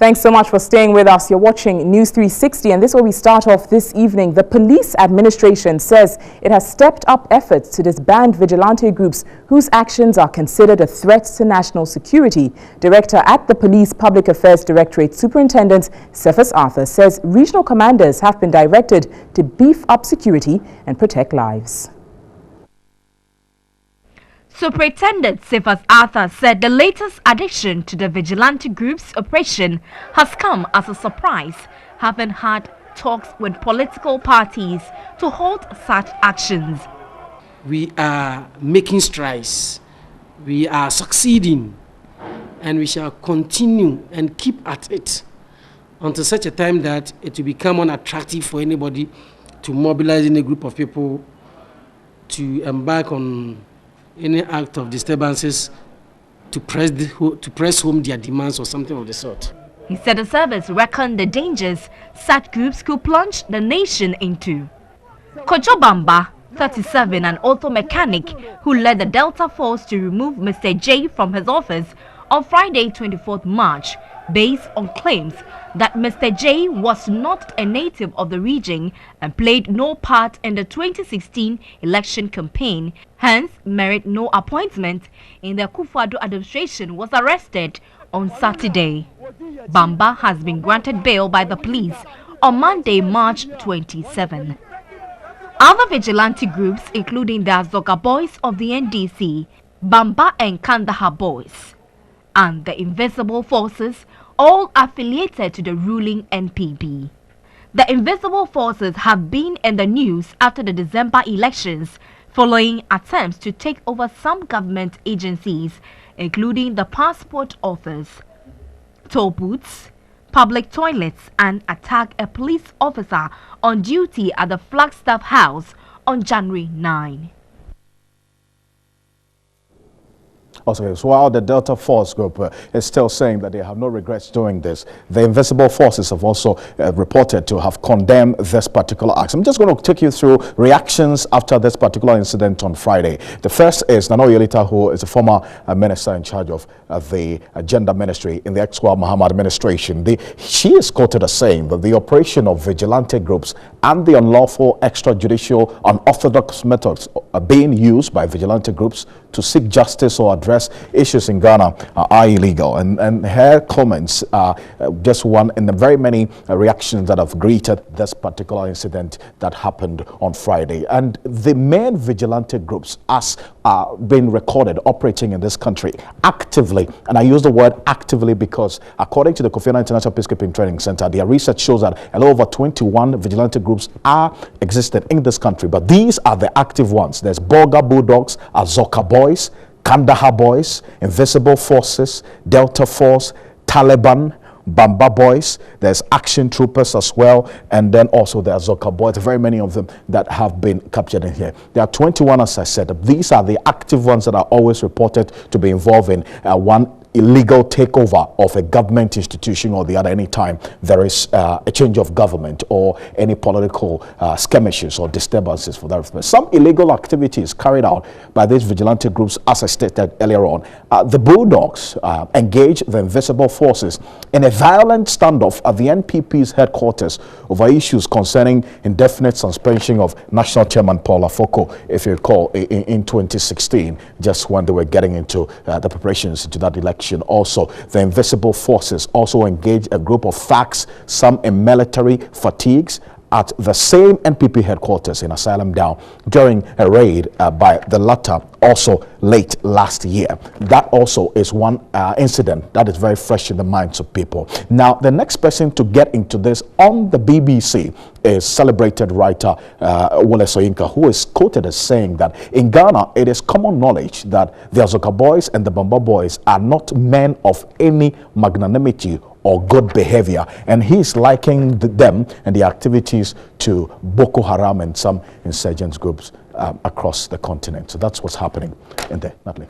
Thanks so much for staying with us. You're watching News 360, and this is where we start off this evening. The police administration says it has stepped up efforts to disband vigilante groups whose actions are considered a threat to national security. Director at the Police Public Affairs Directorate, Superintendent Cephas Arthur, says regional commanders have been directed to beef up security and protect lives. Superintendent Cephas Arthur said the latest addition to the vigilante group's operation has come as a surprise, having had talks with political parties to halt such actions. We are making strides, we are succeeding, and we shall continue and keep at it until such a time that it will become unattractive for anybody to mobilize in a group of people to embark on any act of disturbances to press home their demands or something of the sort. He said the service reckoned the dangers such groups could plunge the nation into. Kojo Bamba, 37, an auto mechanic who led the Delta Force to remove Mr. J from his office on Friday, 24th March, based on claims that Mr. J was not a native of the region and played no part in the 2016 election campaign, hence merit no appointment in the Akufo-Addo administration, was arrested on Saturday. Bamba has been granted bail by the police on Monday, March 27. Other vigilante groups, including the Azoka Boys of the NDC, Bamba and Kandahar Boys, and the Invisible Forces, all affiliated to the ruling NPP. The Invisible Forces have been in the news after the December elections, following attempts to take over some government agencies, including the Passport Office, toll booths, public toilets, and attack a police officer on duty at the Flagstaff House on January 9. Also, so while the Delta Force group is still saying that they have no regrets doing this, the Invisible Forces have also reported to have condemned this particular act. I'm just going to take you through reactions after this particular incident on Friday. The first is Nano Yelita, who is a former minister in charge of the Gender Ministry in the ex-Wa Mahama administration. She is quoted as saying that the operation of vigilante groups and the unlawful, extrajudicial, unorthodox methods being used by vigilante groups to seek justice or address issues in Ghana are illegal. And her comments are just one in the very many reactions that have greeted this particular incident that happened on Friday. And the main vigilante groups, as been recorded operating in this country actively, and I use the word actively because according to the Kofi Annan International Peacekeeping Training Center, their research shows that a lot over 21 vigilante groups are existed in this country, but these are the active ones. There's Bolga Bulldogs, Azoka Boys, Kandahar Boys, Invisible Forces, Delta Force, Taliban, Bamba Boys, there's Action Troopers as well, and then also the Azoka Boys, very many of them that have been captured in here. There are 21, as I said. These are the active ones that are always reported to be involved in one illegal takeover of a government institution or the other anytime there is a change of government or any political skirmishes or disturbances for that. Some illegal activities carried out by these vigilante groups, as I stated earlier on. The Bulldogs engaged the Invisible Forces in a violent standoff at the NPP's headquarters over issues concerning indefinite suspension of National Chairman Paul Afoko, if you recall, in 2016, just when they were getting into the preparations to that election. Also, the Invisible Forces also engaged a group of thugs, some in military fatigues, at the same NPP headquarters in Asylum Down during a raid by the latter also late last year. That also is one incident that is very fresh in the minds of people. Now, the next person to get into this on the BBC is celebrated writer Wole Soyinka, who is quoted as saying that in Ghana, it is common knowledge that the Azoka Boys and the Bamba Boys are not men of any magnanimity or good behavior, and he's likening them and the activities to Boko Haram and some insurgent groups across the continent. So that's what's happening in there, Natalie.